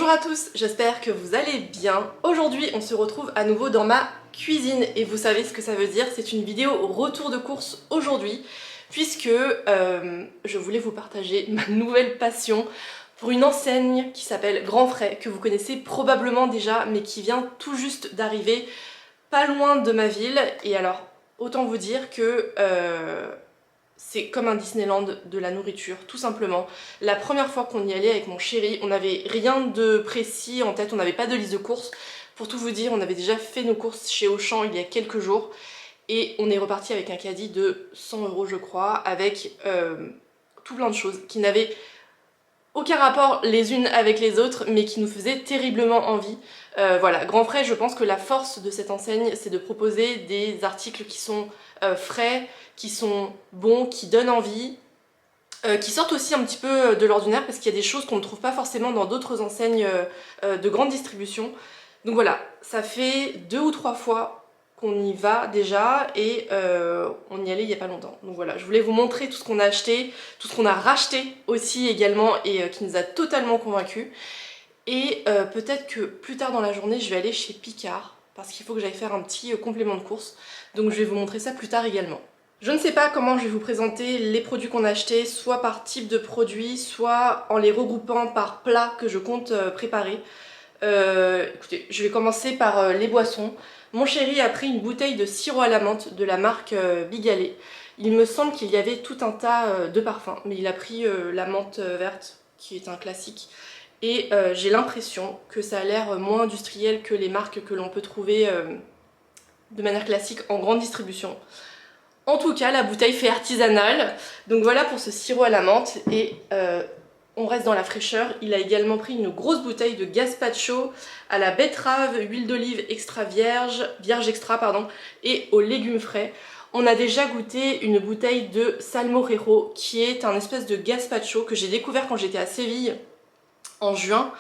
Bonjour à tous, j'espère que vous allez bien. Aujourd'hui on se retrouve à nouveau dans ma cuisine et vous savez ce que ça veut dire, c'est une vidéo retour de course aujourd'hui puisque je voulais vous partager ma nouvelle passion pour une enseigne qui s'appelle Grand Frais, que vous connaissez probablement déjà mais qui vient tout juste d'arriver pas loin de ma ville. Et alors autant vous dire que c'est comme un Disneyland de la nourriture, tout simplement. La première fois qu'on y allait avec mon chéri, on n'avait rien de précis en tête, on n'avait pas de liste de courses. Pour tout vous dire, on avait déjà fait nos courses chez Auchan il y a quelques jours et on est reparti avec un caddie de 100 € je crois, avec tout plein de choses qui n'avaient aucun rapport les unes avec les autres, mais qui nous faisaient terriblement envie. Voilà, Grand Frais, je pense que la force de cette enseigne, c'est de proposer des articles qui sont frais, qui sont bons, qui donnent envie, qui sortent aussi un petit peu de l'ordinaire, parce qu'il y a des choses qu'on ne trouve pas forcément dans d'autres enseignes de grande distribution. Donc voilà, ça fait 2 ou 3 fois qu'on y va déjà et on y allait il n'y a pas longtemps. Donc voilà, je voulais vous montrer tout ce qu'on a acheté, tout ce qu'on a racheté aussi également et qui nous a totalement convaincus. Et peut-être que plus tard dans la journée, je vais aller chez Picard parce qu'il faut que j'aille faire un petit complément de course. Donc je vais vous montrer ça plus tard également. Je ne sais pas comment je vais vous présenter les produits qu'on a achetés, soit par type de produit, soit en les regroupant par plat que je compte préparer. Écoutez, je vais commencer par les boissons. Mon chéri a pris une bouteille de sirop à la menthe de la marque Bigalet. Il me semble qu'il y avait tout un tas de parfums, mais il a pris la menthe verte, qui est un classique. Et j'ai l'impression que ça a l'air moins industriel que les marques que l'on peut trouver de manière classique en grande distribution. En tout cas, la bouteille fait artisanale. Donc voilà pour ce sirop à la menthe. Et on reste dans la fraîcheur. Il a également pris une grosse bouteille de gazpacho à la betterave, huile d'olive extra vierge extra pardon, et aux légumes frais. On a déjà goûté une bouteille de salmorejo qui est un espèce de gazpacho que j'ai découvert quand j'étais à Séville en juin.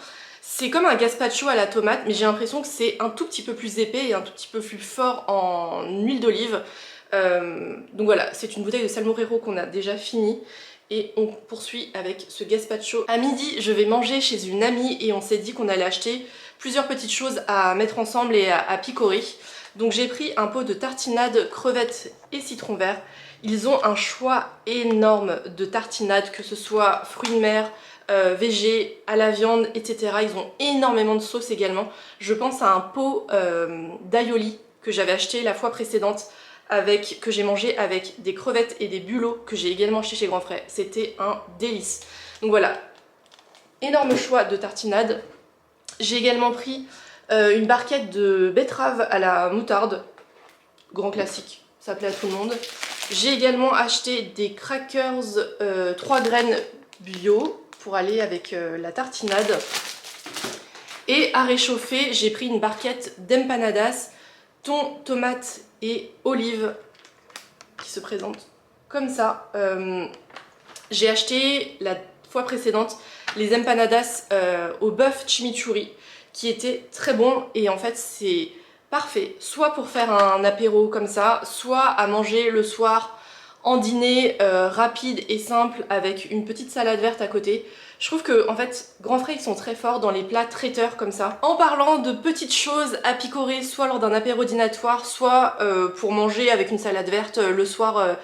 C'est comme un gazpacho à la tomate, mais j'ai l'impression que c'est un tout petit peu plus épais et un tout petit peu plus fort en huile d'olive. Donc voilà, c'est une bouteille de salmorejo qu'on a déjà fini. Et on poursuit avec ce gazpacho. À midi, je vais manger chez une amie et on s'est dit qu'on allait acheter plusieurs petites choses à mettre ensemble et à picorer. Donc j'ai pris un pot de tartinade, crevettes et citron vert. Ils ont un choix énorme de tartinades, que ce soit fruits de mer, végé, à la viande, etc. Ils ont énormément de sauce également. Je pense à un pot d'aioli que j'avais acheté la fois précédente, que j'ai mangé avec des crevettes et des bulots que j'ai également acheté chez Grand Frais. C'était un délice. Donc voilà, énorme choix de tartinade. J'ai également pris une barquette de betterave à la moutarde, grand classique, ça plaît à tout le monde. J'ai également acheté des crackers 3 graines bio pour aller avec la tartinade. Et à réchauffer, j'ai pris une barquette d'empanadas, thon, tomate et olive qui se présente comme ça. J'ai acheté la fois précédente les empanadas au bœuf chimichurri qui étaient très bons et en fait c'est parfait soit pour faire un apéro comme ça, soit à manger le soir en dîner rapide et simple avec une petite salade verte à côté. Je trouve que en fait Grand Frais ils sont très forts dans les plats traiteurs comme ça. En parlant de petites choses à picorer soit lors d'un apéro dînatoire, soit pour manger avec une salade verte le soir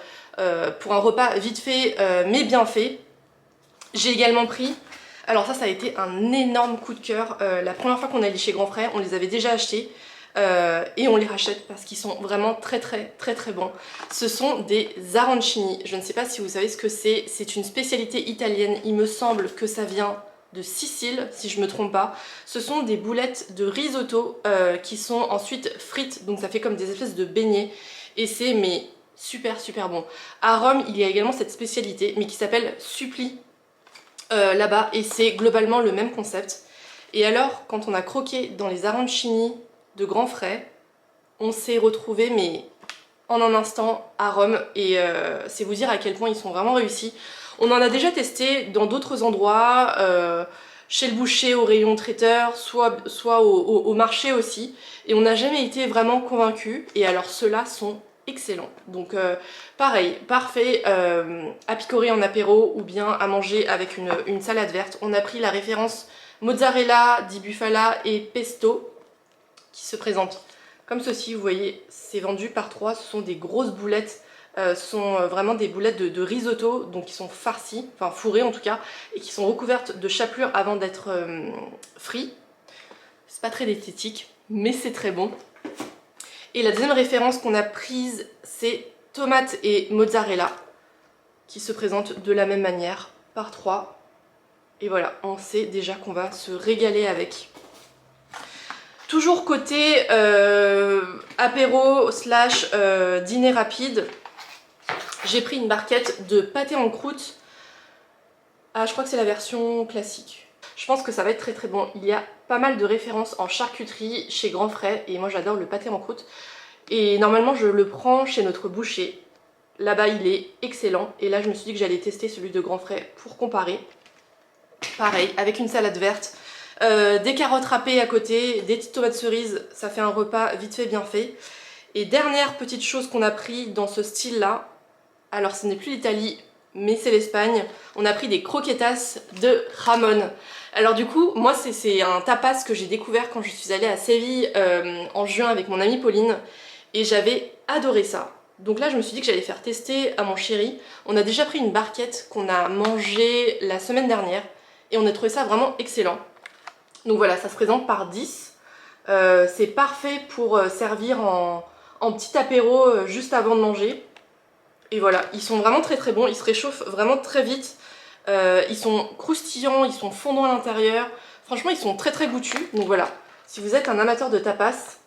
pour un repas vite fait mais bien fait, j'ai également pris, alors ça a été un énorme coup de cœur, la première fois qu'on est allé chez Grand Frais, on les avait déjà achetés et on les rachète parce qu'ils sont vraiment très bons. Ce sont des arancini, je ne sais pas si vous savez ce que c'est une spécialité italienne, il me semble que ça vient de Sicile si je me trompe pas. Ce sont des boulettes de risotto qui sont ensuite frites, donc ça fait comme des espèces de beignets et c'est mais super bon. À Rome il y a également cette spécialité mais qui s'appelle Suppli là-bas et c'est globalement le même concept. Et alors quand on a croqué dans les arancini de Grand Frais, on s'est retrouvés mais en un instant à Rome et c'est vous dire à quel point ils sont vraiment réussis. On en a déjà testé dans d'autres endroits, chez le boucher, au rayon traiteur, soit au marché aussi, et on n'a jamais été vraiment convaincus. Et alors ceux-là sont excellents. Donc pareil, parfait à picorer en apéro ou bien à manger avec une salade verte. On a pris la référence mozzarella di bufala et pesto qui se présentent comme ceci. Vous voyez, c'est vendu par 3, ce sont des grosses boulettes. Ce sont vraiment des boulettes de risotto, donc qui sont farcies, enfin fourrées en tout cas, et qui sont recouvertes de chapelure avant d'être frites. C'est pas très esthétique, mais c'est très bon. Et la deuxième référence qu'on a prise, c'est tomates et mozzarella, qui se présentent de la même manière, par 3. Et voilà, on sait déjà qu'on va se régaler avec. Toujours côté apéro slash dîner rapide, j'ai pris une barquette de pâté en croûte. Ah, je crois que c'est la version classique. Je pense que ça va être très très bon. Il y a pas mal de références en charcuterie chez Grand Frais et moi j'adore le pâté en croûte. Et normalement je le prends chez notre boucher. Là-bas il est excellent et là je me suis dit que j'allais tester celui de Grand Frais pour comparer. Pareil, avec une salade verte, des carottes râpées à côté, des petites tomates cerises, ça fait un repas vite fait bien fait. Et dernière petite chose qu'on a pris dans ce style là, alors ce n'est plus l'Italie mais c'est l'Espagne, on a pris des croquetas de jamón. Alors du coup, moi c'est un tapas que j'ai découvert quand je suis allée à Séville en juin avec mon amie Pauline et j'avais adoré ça. Donc là je me suis dit que j'allais faire tester à mon chéri. On a déjà pris une barquette qu'on a mangée la semaine dernière et on a trouvé ça vraiment excellent. Donc voilà, ça se présente par 10. C'est parfait pour servir en petit apéro juste avant de manger. Et voilà, ils sont vraiment très très bons, ils se réchauffent vraiment très vite. Ils sont croustillants, ils sont fondants à l'intérieur. Franchement, ils sont très très goûtus. Donc voilà, si vous êtes un amateur de tapas,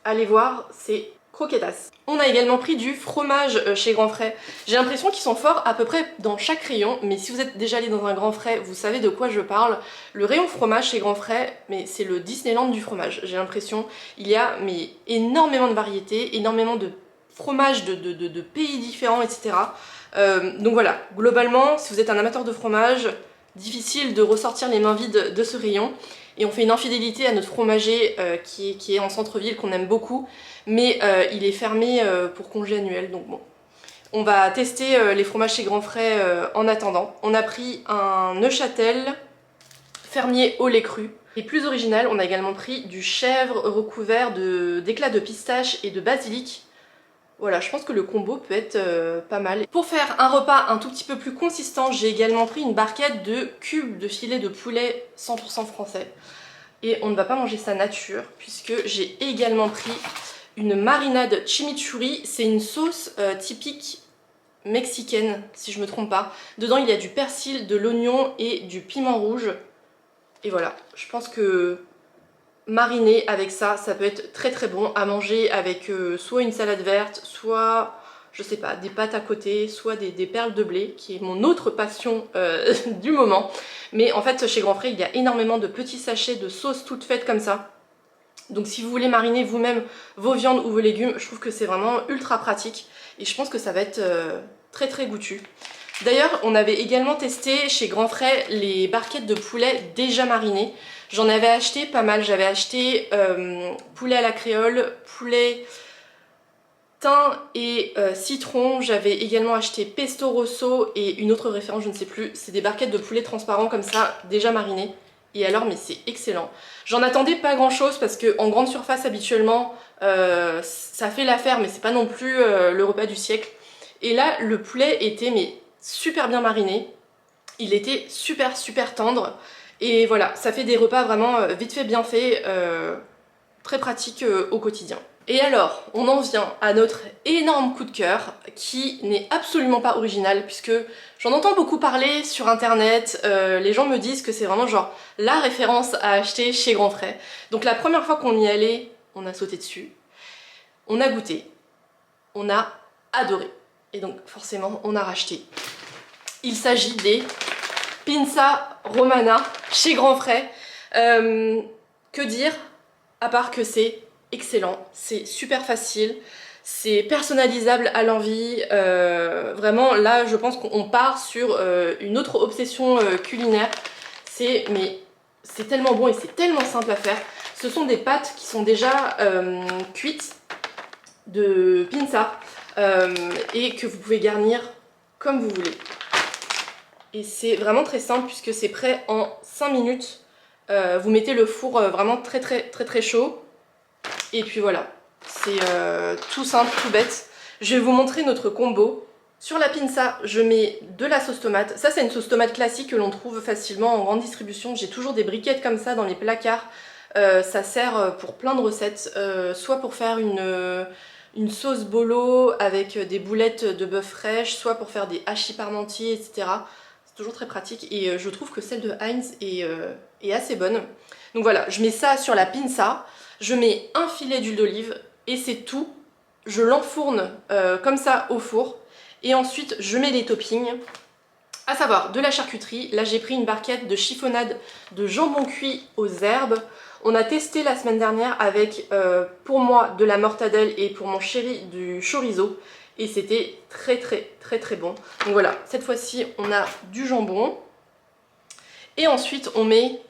allez voir, c'est croquetas. On a également pris du fromage chez Grand Frais. J'ai l'impression qu'ils sont forts à peu près dans chaque rayon, mais si vous êtes déjà allé dans un Grand Frais, vous savez de quoi je parle. Le rayon fromage chez Grand Frais, mais c'est le Disneyland du fromage. J'ai l'impression, il y a mais énormément de variétés, énormément de fromages de pays différents, etc. Donc voilà, globalement, si vous êtes un amateur de fromage, difficile de ressortir les mains vides de ce rayon. Et on fait une infidélité à notre fromager qui est en centre-ville, qu'on aime beaucoup, mais il est fermé pour congé annuel, donc bon. On va tester les fromages chez Grand Frais en attendant. On a pris un Neuchâtel fermier au lait cru. Et plus original, on a également pris du chèvre recouvert d'éclats de pistache et de basilic. Voilà, je pense que le combo peut être pas mal. Pour faire un repas un tout petit peu plus consistant, j'ai également pris une barquette de cubes de filet de poulet 100% français. Et on ne va pas manger ça nature, puisque j'ai également pris une marinade chimichurri. C'est une sauce typique mexicaine, si je me trompe pas. Dedans, il y a du persil, de l'oignon et du piment rouge. Et voilà, je pense que mariner avec ça, ça peut être très très bon à manger avec soit une salade verte, soit, je sais pas, des pâtes à côté, soit des perles de blé, qui est mon autre passion du moment. Mais en fait, chez Grand Frais, il y a énormément de petits sachets de sauce toutes faites comme ça. Donc si vous voulez mariner vous-même vos viandes ou vos légumes, je trouve que c'est vraiment ultra pratique. Et je pense que ça va être très très goûtu. D'ailleurs, on avait également testé chez Grand Frais les barquettes de poulet déjà marinées. J'en avais acheté pas mal, j'avais acheté poulet à la créole, poulet thym et citron. J'avais également acheté pesto rosso et une autre référence, je ne sais plus. C'est des barquettes de poulet transparent comme ça, déjà marinées. Et alors, mais c'est excellent. J'en attendais pas grand chose parce que en grande surface habituellement, ça fait l'affaire, mais c'est pas non plus le repas du siècle. Et là, le poulet était mais super bien mariné. Il était super super tendre. Et voilà, ça fait des repas vraiment vite fait, bien fait, très pratiques au quotidien. Et alors, on en vient à notre énorme coup de cœur, qui n'est absolument pas original, puisque j'en entends beaucoup parler sur internet, les gens me disent que c'est vraiment genre la référence à acheter chez Grand Frais. Donc la première fois qu'on y allait, on a sauté dessus, on a goûté, on a adoré, et donc forcément on a racheté. Il s'agit des Pinza Romana chez Grand Frais. Que dire à part que c'est excellent, c'est super facile, c'est personnalisable à l'envie. Vraiment là je pense qu'on part sur une autre obsession culinaire. C'est tellement bon et c'est tellement simple à faire. Ce sont des pâtes qui sont déjà cuites de pinza et que vous pouvez garnir comme vous voulez. Et c'est vraiment très simple puisque c'est prêt en 5 minutes. Vous mettez le four vraiment très chaud. Et puis voilà, c'est tout simple, tout bête. Je vais vous montrer notre combo. Sur la pinza, je mets de la sauce tomate. Ça, c'est une sauce tomate classique que l'on trouve facilement en grande distribution. J'ai toujours des briquettes comme ça dans les placards. Ça sert pour plein de recettes, soit pour faire une sauce bolo avec des boulettes de bœuf fraîche, soit pour faire des hachis parmentiers, etc. C'est toujours très pratique et je trouve que celle de Heinz est assez bonne. Donc voilà, je mets ça sur la pinza, je mets un filet d'huile d'olive et c'est tout. Je l'enfourne comme ça au four et ensuite je mets les toppings. À savoir de la charcuterie, là j'ai pris une barquette de chiffonnade de jambon cuit aux herbes. On a testé la semaine dernière avec, pour moi, de la mortadelle et pour mon chéri du chorizo. Et c'était très bon. Donc voilà, cette fois-ci on a du jambon. Et ensuite on met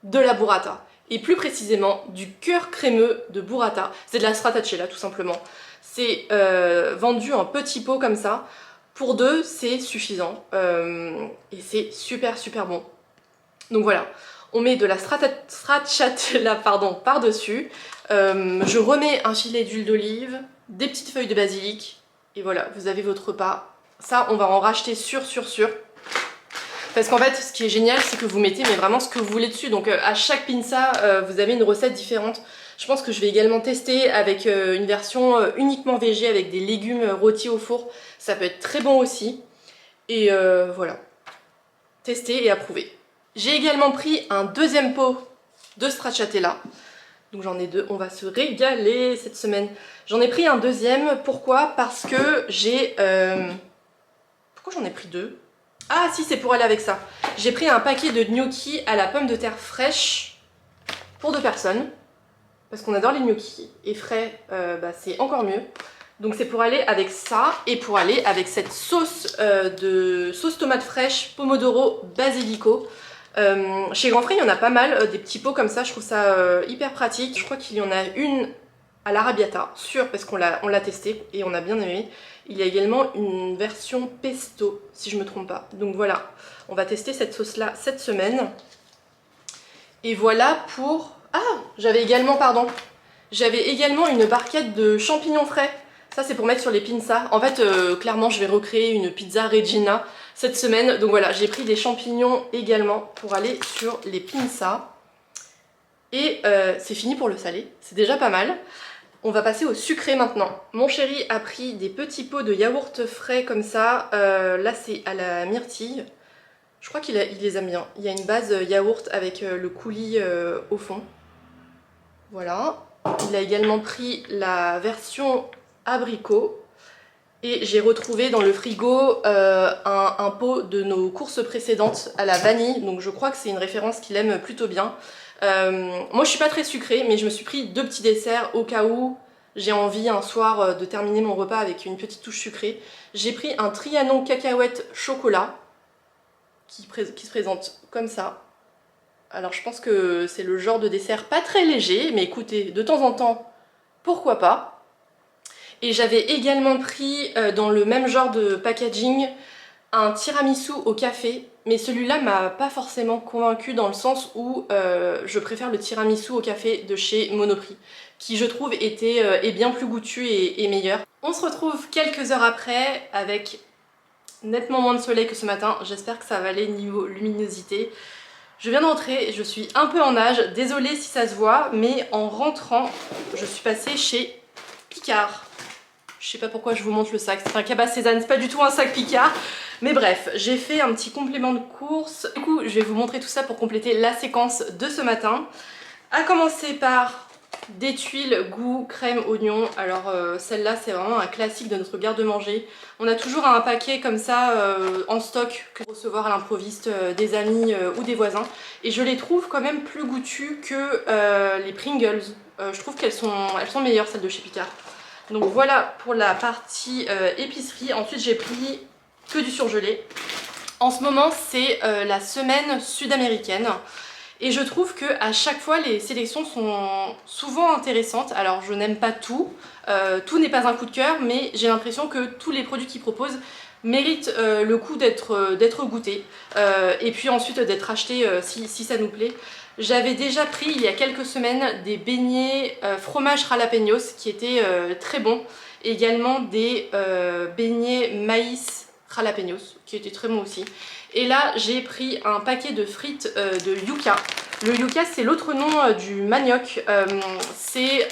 de la burrata. Et plus précisément du cœur crémeux de burrata. C'est de la stracciatella tout simplement. C'est vendu en petits pots comme ça. Pour deux, c'est suffisant et c'est super bon. Donc voilà, on met de la stracciatella par-dessus. Je remets un filet d'huile d'olive, des petites feuilles de basilic et voilà, vous avez votre repas. Ça, on va en racheter sûr. Parce qu'en fait, ce qui est génial, c'est que vous mettez mais vraiment ce que vous voulez dessus. Donc à chaque pinza, vous avez une recette différente. Je pense que je vais également tester avec une version uniquement végé avec des légumes rôtis au four. Ça peut être très bon aussi. Et voilà. Tester et approuver. J'ai également pris un deuxième pot de stracciatella. Donc j'en ai deux. On va se régaler cette semaine. J'en ai pris un deuxième. Pourquoi? Parce que j'ai... Pourquoi j'en ai pris deux? Ah si, c'est pour aller avec ça. J'ai pris un paquet de gnocchi à la pomme de terre fraîche pour 2 personnes. Parce qu'on adore les gnocchis. Et frais, c'est encore mieux. Donc c'est pour aller avec ça et pour aller avec cette sauce sauce tomate fraîche, pomodoro, basilico. Chez Grand Frais, il y en a pas mal, des petits pots comme ça, je trouve ça hyper pratique. Je crois qu'il y en a une à l'arabiata, sûr, parce qu'on l'a testé et on a bien aimé. Il y a également une version pesto, si je me trompe pas. Donc voilà, on va tester cette sauce-là cette semaine. Et voilà pour... Ah, j'avais également une barquette de champignons frais. Ça, c'est pour mettre sur les pinzas. En fait, clairement, je vais recréer une pizza Regina cette semaine. Donc voilà, j'ai pris des champignons également pour aller sur les pinzas. Et c'est fini pour le salé. C'est déjà pas mal. On va passer au sucré maintenant. Mon chéri a pris des petits pots de yaourt frais comme ça. Là, c'est à la myrtille. Je crois qu'il les aime bien. Il y a une base yaourt avec le coulis au fond. Voilà. Il a également pris la version abricot. Et j'ai retrouvé dans le frigo un pot de nos courses précédentes à la vanille. Donc je crois que c'est une référence qu'il aime plutôt bien. Moi je suis pas très sucrée, mais je me suis pris 2 petits desserts au cas où j'ai envie un soir de terminer mon repas avec une petite touche sucrée. J'ai pris un Trianon cacahuète chocolat qui se présente comme ça. Alors je pense que c'est le genre de dessert pas très léger, mais écoutez, de temps en temps, pourquoi pas. Et j'avais également pris dans le même genre de packaging un tiramisu au café, mais celui-là m'a pas forcément convaincue dans le sens où je préfère le tiramisu au café de chez Monoprix, qui je trouve est bien plus goûtu et meilleur. On se retrouve quelques heures après avec nettement moins de soleil que ce matin. J'espère que ça va aller niveau luminosité. Je viens de rentrer, je suis un peu en nage, désolée si ça se voit, mais en rentrant, je suis passée chez Picard. Je sais pas pourquoi je vous montre le sac, c'est un cabas Cézanne, c'est pas du tout un sac Picard. Mais bref, j'ai fait un petit complément de course. Du coup, je vais vous montrer tout ça pour compléter la séquence de ce matin. À commencer par des tuiles goût crème oignon. Alors celle-là, c'est vraiment un classique de notre garde-manger. On a toujours un paquet comme ça en stock que recevoir à l'improviste des amis ou des voisins. Et je les trouve quand même plus goûtues que les Pringles. Je trouve qu'elles sont meilleures, celles de chez Picard. Donc voilà pour la partie épicerie. Ensuite j'ai pris que du surgelé. En ce moment c'est la semaine sud-américaine. Et je trouve que à chaque fois les sélections sont souvent intéressantes. Alors je n'aime pas tout, tout n'est pas un coup de cœur, mais j'ai l'impression que tous les produits qu'ils proposent mérite le coup d'être goûté et puis ensuite d'être acheté si ça nous plaît. J'avais déjà pris il y a quelques semaines des beignets fromage jalapenos qui étaient très bons. Également des beignets maïs jalapenos qui étaient très bons aussi. Et là j'ai pris un paquet de frites de yucca. Le yucca c'est l'autre nom du manioc. C'est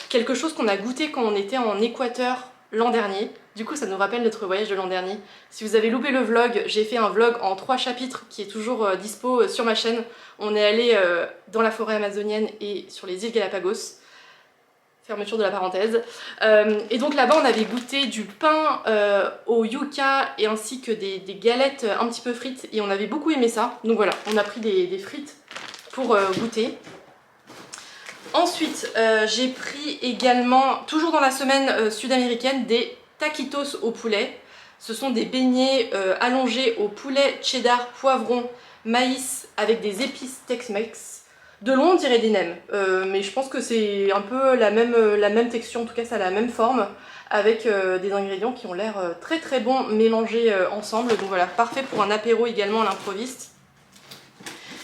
quelque chose qu'on a goûté quand on était en Équateur l'an dernier. Du coup ça nous rappelle notre voyage de l'an dernier. Si vous avez loupé le vlog, j'ai fait un vlog en 3 chapitres qui est toujours dispo sur ma chaîne. On est allé dans la forêt amazonienne et sur les îles Galapagos. Fermeture de la parenthèse. Et donc là-bas on avait goûté du pain au yucca et ainsi que des galettes un petit peu frites et on avait beaucoup aimé ça. Donc voilà, on a pris des frites pour goûter. Ensuite j'ai pris également, toujours dans la semaine sud-américaine, des taquitos au poulet. Ce sont des beignets allongés au poulet, cheddar, poivron, maïs avec des épices Tex-Mex. De loin on dirait des nems, mais je pense que c'est un peu la même texture, en tout cas ça a la même forme, avec des ingrédients qui ont l'air très très bons mélangés ensemble. Donc voilà, parfait pour un apéro également à l'improviste.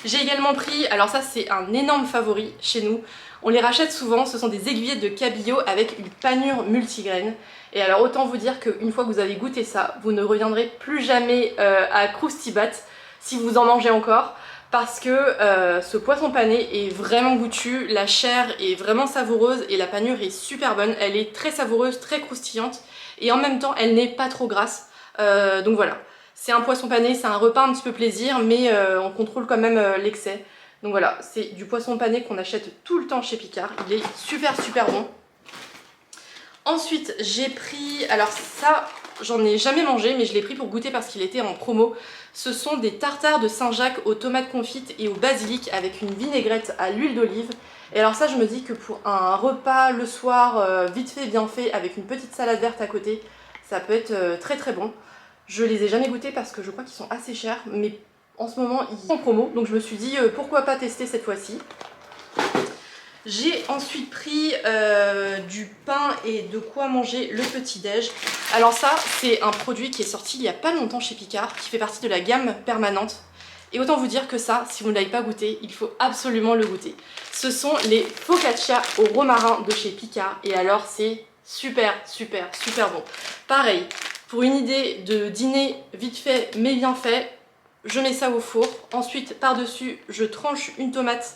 J'ai également pris, alors ça c'est un énorme favori chez nous, on les rachète souvent, ce sont des aiguillettes de cabillaud avec une panure multigraine. Et alors autant vous dire qu'une fois que vous avez goûté ça, vous ne reviendrez plus jamais à Croustibat si vous en mangez encore. Parce que ce poisson pané est vraiment goûtu, la chair est vraiment savoureuse et la panure est super bonne. Elle est très savoureuse, très croustillante et en même temps elle n'est pas trop grasse. Donc voilà, c'est un poisson pané, c'est un repas un petit peu plaisir mais on contrôle quand même l'excès. Donc voilà, c'est du poisson pané qu'on achète tout le temps chez Picard, il est super bon. Ensuite j'ai pris, alors ça j'en ai jamais mangé mais je l'ai pris pour goûter parce qu'il était en promo. Ce sont des tartares de Saint-Jacques aux tomates confites et au basilic avec une vinaigrette à l'huile d'olive. Et alors ça je me dis que pour un repas le soir vite fait bien fait avec une petite salade verte à côté, ça peut être très bon. Je les ai jamais goûtés parce que je crois qu'ils sont assez chers mais en ce moment ils sont en promo donc je me suis dit pourquoi pas tester cette fois-ci. J'ai ensuite pris du pain et de quoi manger le petit-déj. Alors ça, c'est un produit qui est sorti il n'y a pas longtemps chez Picard, qui fait partie de la gamme permanente. Et autant vous dire que ça, si vous ne l'avez pas goûté, il faut absolument le goûter. Ce sont les focaccia au romarin de chez Picard. Et alors, c'est super bon. Pareil, pour une idée de dîner vite fait mais bien fait, je mets ça au four. Ensuite, par-dessus, je tranche une tomate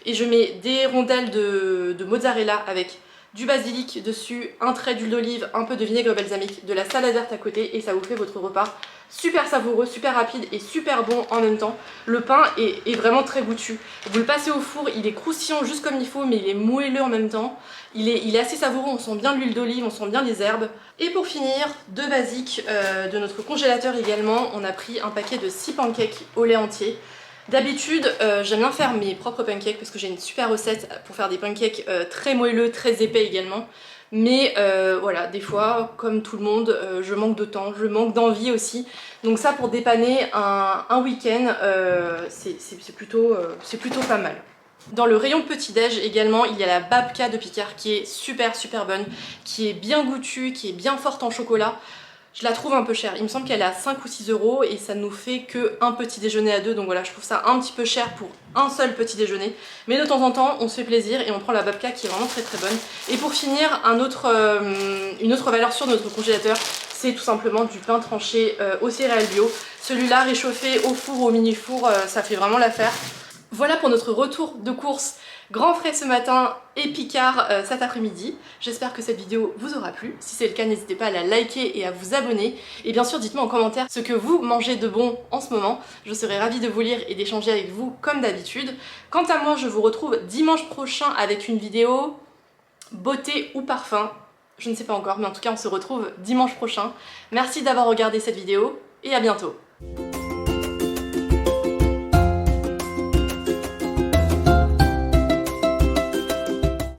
et je mets des rondelles de mozzarella avec du basilic dessus, un trait d'huile d'olive, un peu de vinaigre balsamique, de la salade verte à côté et ça vous fait votre repas super savoureux, super rapide et super bon en même temps. Le pain est vraiment très goûtu. Vous le passez au four, il est croustillant juste comme il faut mais il est moelleux en même temps. Il est assez savoureux, on sent bien l'huile d'olive, on sent bien les herbes. Et pour finir, de basique de notre congélateur également, on a pris un paquet de 6 pancakes au lait entier. D'habitude, j'aime bien faire mes propres pancakes parce que j'ai une super recette pour faire des pancakes très moelleux, très épais également. Mais voilà, des fois, comme tout le monde, je manque de temps, je manque d'envie aussi. Donc ça, pour dépanner un week-end, c'est plutôt pas mal. Dans le rayon petit-déj également, il y a la babka de Picard qui est super bonne, qui est bien goûtue, qui est bien forte en chocolat. Je la trouve un peu chère, il me semble qu'elle est à 5 ou 6 € et ça nous fait que un petit déjeuner à deux, donc voilà, je trouve ça un petit peu cher pour un seul petit déjeuner. Mais de temps en temps, on se fait plaisir et on prend la babka qui est vraiment très bonne. Et pour finir, une autre valeur sûre de notre congélateur, c'est tout simplement du pain tranché aux céréales bio. Celui-là réchauffé au four ou au mini-four, ça fait vraiment l'affaire. Voilà pour notre retour de course grand frais ce matin et Picard cet après-midi. J'espère que cette vidéo vous aura plu. Si c'est le cas, n'hésitez pas à la liker et à vous abonner. Et bien sûr, dites-moi en commentaire ce que vous mangez de bon en ce moment. Je serai ravie de vous lire et d'échanger avec vous comme d'habitude. Quant à moi, je vous retrouve dimanche prochain avec une vidéo beauté ou parfum. Je ne sais pas encore, mais en tout cas, on se retrouve dimanche prochain. Merci d'avoir regardé cette vidéo et à bientôt.